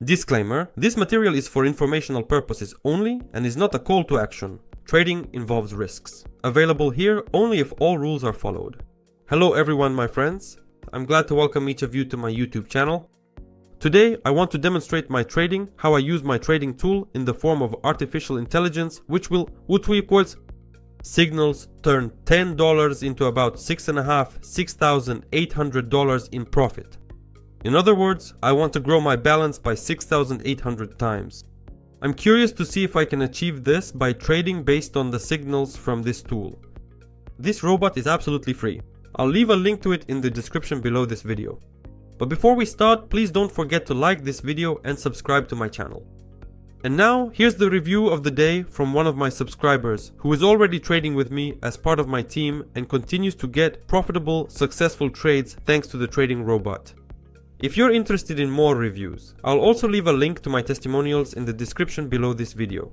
Disclaimer: this material is for informational purposes only and is not a call to action. Trading involves risks. Available here only if all rules are followed. Hello everyone, my friends. I'm glad to welcome each of you to my YouTube channel. Today I want to demonstrate my trading, how I use my trading tool in the form of artificial intelligence, which equals signals turn $10 into about $6,800 in profit. In other words, I want to grow my balance by 6,800 times. I'm curious to see if I can achieve this by trading based on the signals from this tool. This robot is absolutely free. I'll leave a link to it in the description below this video. But before we start, please don't forget to like this video and subscribe to my channel. And now, here's the review of the day from one of my subscribers who is already trading with me as part of my team and continues to get profitable, successful trades thanks to the trading robot. If you're interested in more reviews, I'll also leave a link to my testimonials in the description below this video.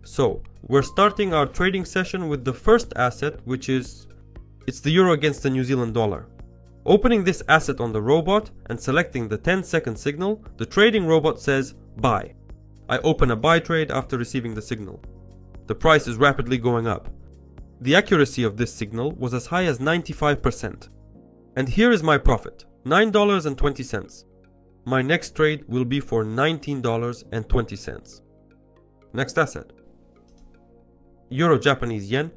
So, we're starting our trading session with the first asset, which is the euro against the New Zealand dollar. Opening this asset on the robot and selecting the 10-second signal, the trading robot says buy. I open a buy trade after receiving the signal. The price is rapidly going up. The accuracy of this signal was as high as 95%. And here is my profit. $9.20. My next trade will be for $19.20. Next asset. Euro Japanese yen.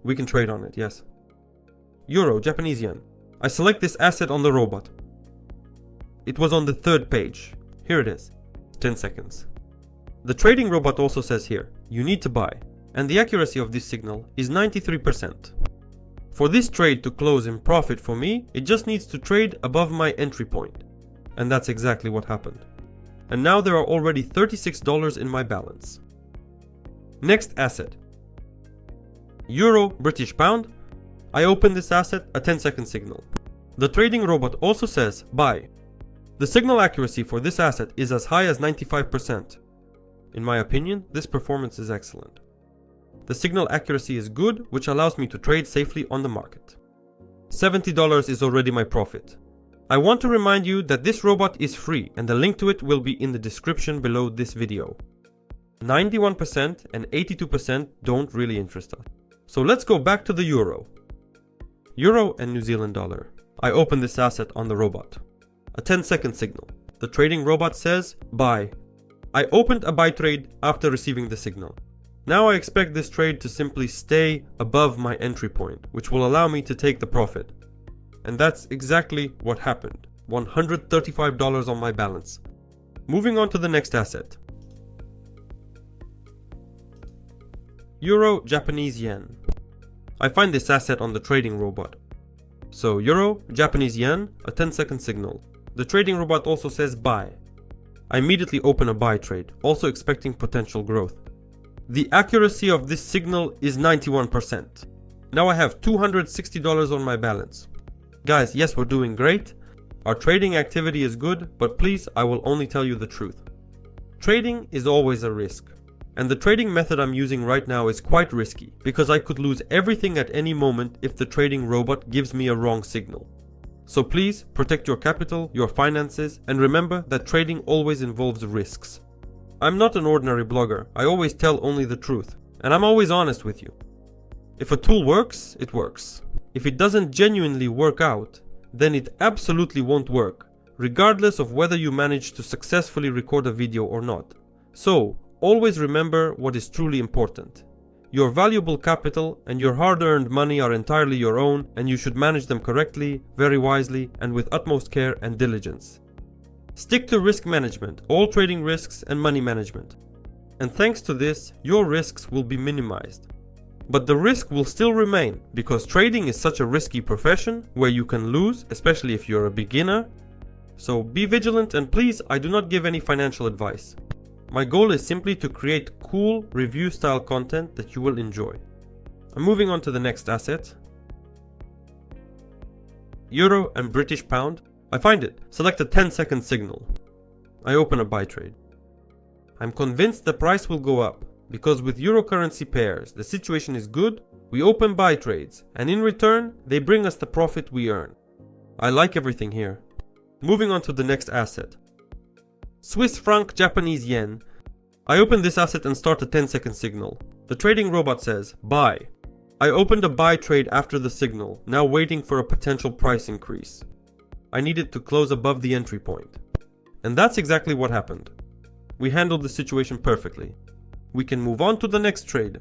We can trade on it, yes. Euro Japanese yen. I select this asset on the robot. It was on the third page. Here it is. 10 seconds. The trading robot also says here, you need to buy. And the accuracy of this signal is 93%. For this trade to close in profit for me, it just needs to trade above my entry point. And that's exactly what happened. And now there are already $36 in my balance. Next asset. Euro British pound. I open this asset, a 10-second signal. The trading robot also says buy. The signal accuracy for this asset is as high as 95%. In my opinion, this performance is excellent. The signal accuracy is good, which allows me to trade safely on the market. $70 is already my profit. I want to remind you that this robot is free and the link to it will be in the description below this video. 91% and 82% don't really interest us. So let's go back to the euro. Euro and New Zealand dollar. I open this asset on the robot. A 10-second signal. The trading robot says buy. I opened a buy trade after receiving the signal. Now I expect this trade to simply stay above my entry point, which will allow me to take the profit. And that's exactly what happened. $135 on my balance. Moving on to the next asset. Euro Japanese yen. I find this asset on the trading robot. So Euro Japanese yen, a 10-second signal. The trading robot also says buy. I immediately open a buy trade, also expecting potential growth. The accuracy of this signal is 91%. Now I have $260 on my balance. Guys, yes, we're doing great. Our trading activity is good, but please, I will only tell you the truth. Trading is always a risk. And the trading method I'm using right now is quite risky, because I could lose everything at any moment if the trading robot gives me a wrong signal. So please, protect your capital, your finances, and remember that trading always involves risks. I'm not an ordinary blogger, I always tell only the truth, and I'm always honest with you. If a tool works, it works. If it doesn't genuinely work out, then it absolutely won't work, regardless of whether you manage to successfully record a video or not. So, always remember what is truly important. Your valuable capital and your hard-earned money are entirely your own, and you should manage them correctly, very wisely, and with utmost care and diligence. Stick to risk management, all trading risks and money management. And thanks to this, your risks will be minimized. But the risk will still remain, because trading is such a risky profession where you can lose, especially if you're a beginner. So be vigilant, and please, I do not give any financial advice. My goal is simply to create cool review style content that you will enjoy. I'm moving on to the next asset. Euro and British pound. I find it. Select a 10-second signal. I open a buy trade. I'm convinced the price will go up, because with euro currency pairs, the situation is good, we open buy trades, and in return, they bring us the profit we earn. I like everything here. Moving on to the next asset. Swiss franc, Japanese yen. I open this asset and start a 10-second signal. The trading robot says, buy. I opened a buy trade after the signal, now waiting for a potential price increase. I need it to close above the entry point. And that's exactly what happened. We handled the situation perfectly. We can move on to the next trade.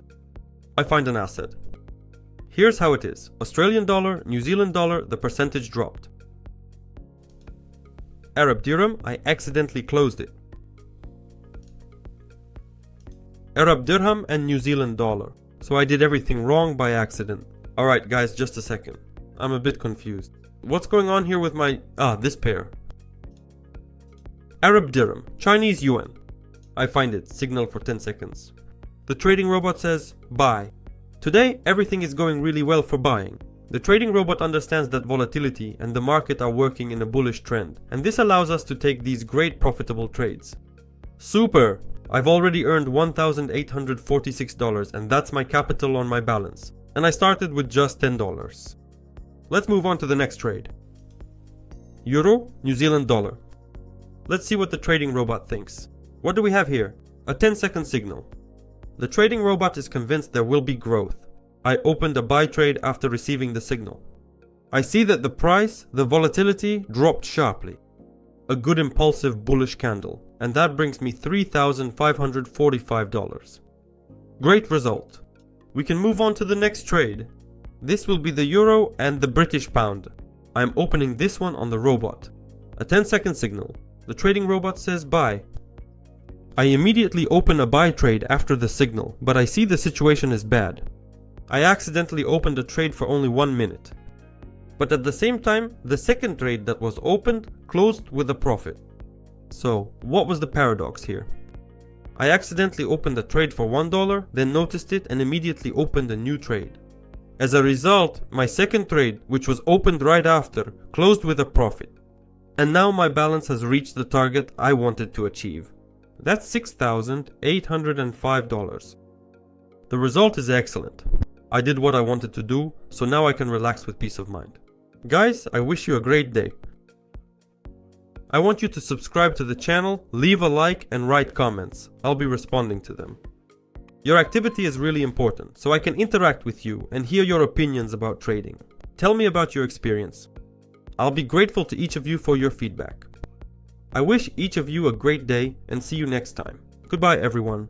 I find an asset. Here's how it is. Australian dollar, New Zealand dollar, the percentage dropped. Arab dirham, I accidentally closed it. Arab dirham and New Zealand dollar. So I did everything wrong by accident. Alright guys, just a second. I'm a bit confused. What's going on here with my... this pair. Arab dirham, Chinese yuan. I find it, signal for 10 seconds. The trading robot says, buy. Today, everything is going really well for buying. The trading robot understands that volatility and the market are working in a bullish trend, and this allows us to take these great profitable trades. Super! I've already earned $1,846 and that's my capital on my balance. And I started with just $10. Let's move on to the next trade. Euro, New Zealand dollar. Let's see what the trading robot thinks. What do we have here? A 10-second signal. The trading robot is convinced there will be growth. I opened a buy trade after receiving the signal. I see that the price, the volatility, dropped sharply. A good impulsive bullish candle, and that brings me $3,545. Great result. We can move on to the next trade. This will be the euro and the British pound. I am opening this one on the robot. A 10-second signal. The trading robot says buy. I immediately open a buy trade after the signal, but I see the situation is bad. I accidentally opened a trade for only 1 minute. But at the same time, the second trade that was opened closed with a profit. So, what was the paradox here? I accidentally opened a trade for $1, then noticed it and immediately opened a new trade. As a result, my second trade, which was opened right after, closed with a profit. And now my balance has reached the target I wanted to achieve. That's $6,805. The result is excellent. I did what I wanted to do, so now I can relax with peace of mind. Guys, I wish you a great day. I want you to subscribe to the channel, leave a like and write comments. I'll be responding to them. Your activity is really important, so I can interact with you and hear your opinions about trading. Tell me about your experience. I'll be grateful to each of you for your feedback. I wish each of you a great day and see you next time. Goodbye everyone.